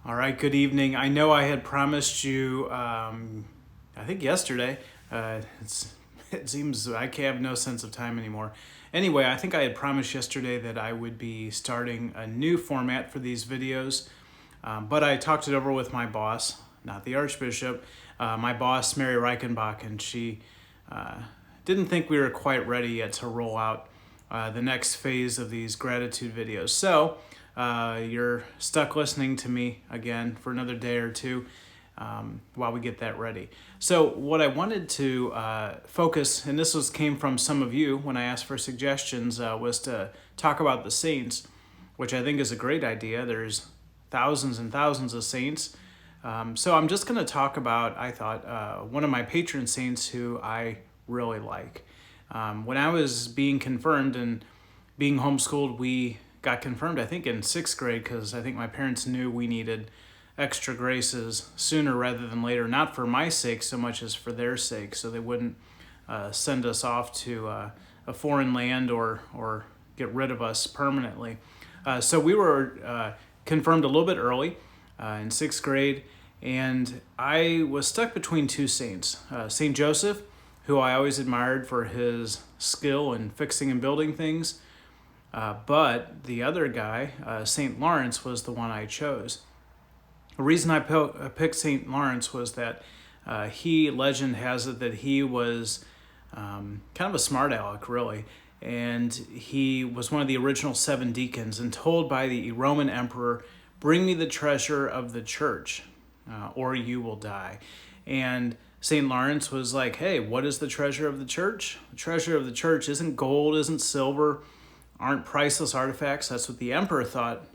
All right, good evening. I know I had promised you, I think yesterday. It seems I have no sense of time anymore. Anyway, I think I had promised yesterday that I would be starting a new format for these videos, but I talked it over with my boss, not the Archbishop, my boss, Mary Reichenbach, and she didn't think we were quite ready yet to roll out the next phase of these gratitude videos. So you're stuck listening to me again for another day or two while we get that ready. So what I wanted to focus, and came from some of you when I asked for suggestions, was to talk about the saints, which I think is a great idea. There's thousands and thousands of saints. So I'm just going to talk about, I thought, one of my patron saints who I really like. When I was being confirmed and being homeschooled, we got confirmed, I think, in 6th grade, because I think my parents knew we needed extra graces sooner rather than later, not for my sake so much as for their sake, so they wouldn't send us off to a foreign land or get rid of us permanently. So we were confirmed a little bit early in 6th grade, and I was stuck between two saints. St. Joseph, who I always admired for his skill in fixing and building things, but the other guy, St. Lawrence, was the one I chose. The reason I picked St. Lawrence was that legend has it that he was kind of a smart aleck, really, and he was one of the original 7 deacons and told by the Roman emperor, "Bring me the treasure of the church, or you will die." And St. Lawrence was like, "Hey, what is the treasure of the church? The treasure of the church isn't gold, isn't silver, aren't priceless artifacts." That's what the emperor thought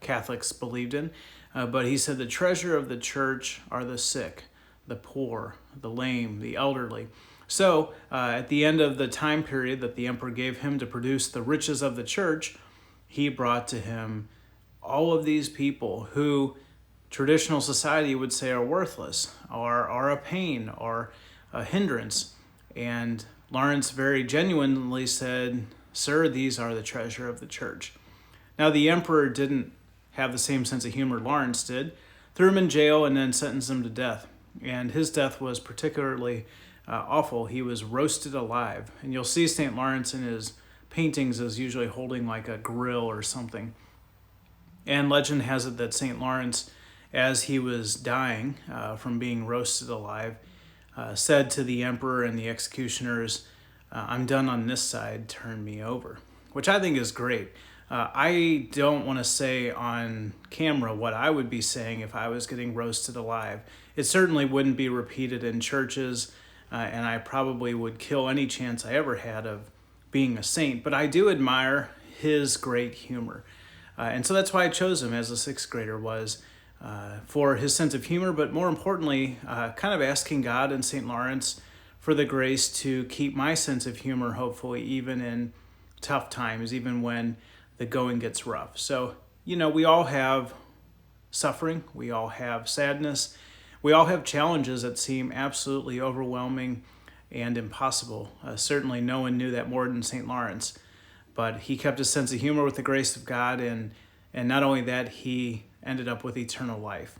Catholics believed in. But he said the treasure of the church are the sick, the poor, the lame, the elderly. So at the end of the time period that the emperor gave him to produce the riches of the church, he brought to him all of these people who traditional society would say are worthless, are a pain, or a hindrance. And Lawrence very genuinely said, "Sir, these are the treasure of the church." Now, the emperor didn't have the same sense of humor Lawrence did, threw him in jail, and then sentenced him to death. And his death was particularly awful. He was roasted alive. And you'll see St. Lawrence in his paintings as usually holding like a grill or something. And legend has it that St. Lawrence, as he was dying from being roasted alive, said to the emperor and the executioners, "I'm done on this side, turn me over," which I think is great. I don't want to say on camera what I would be saying if I was getting roasted alive. It certainly wouldn't be repeated in churches, and I probably would kill any chance I ever had of being a saint. But I do admire his great humor. And so that's why I chose him as a 6th grader, was for his sense of humor, but more importantly, kind of asking God and St. Lawrence for the grace to keep my sense of humor, hopefully, even in tough times, even when the going gets rough. So, we all have suffering, we all have sadness, we all have challenges that seem absolutely overwhelming and impossible. Certainly no one knew that more than St. Lawrence, but he kept his sense of humor with the grace of God, and not only that, he ended up with eternal life.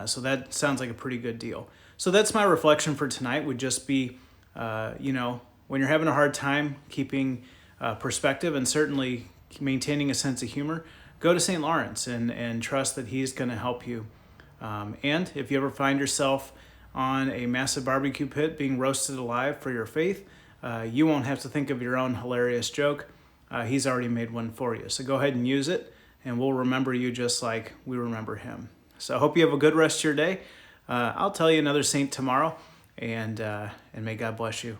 So that sounds like a pretty good deal. So that's my reflection for tonight, would just be, when you're having a hard time keeping perspective and certainly maintaining a sense of humor, go to St. Lawrence and trust that he's going to help you. And if you ever find yourself on a massive barbecue pit being roasted alive for your faith, you won't have to think of your own hilarious joke. He's already made one for you. So go ahead and use it, and we'll remember you just like we remember him. So I hope you have a good rest of your day. I'll tell you another saint tomorrow, and may God bless you.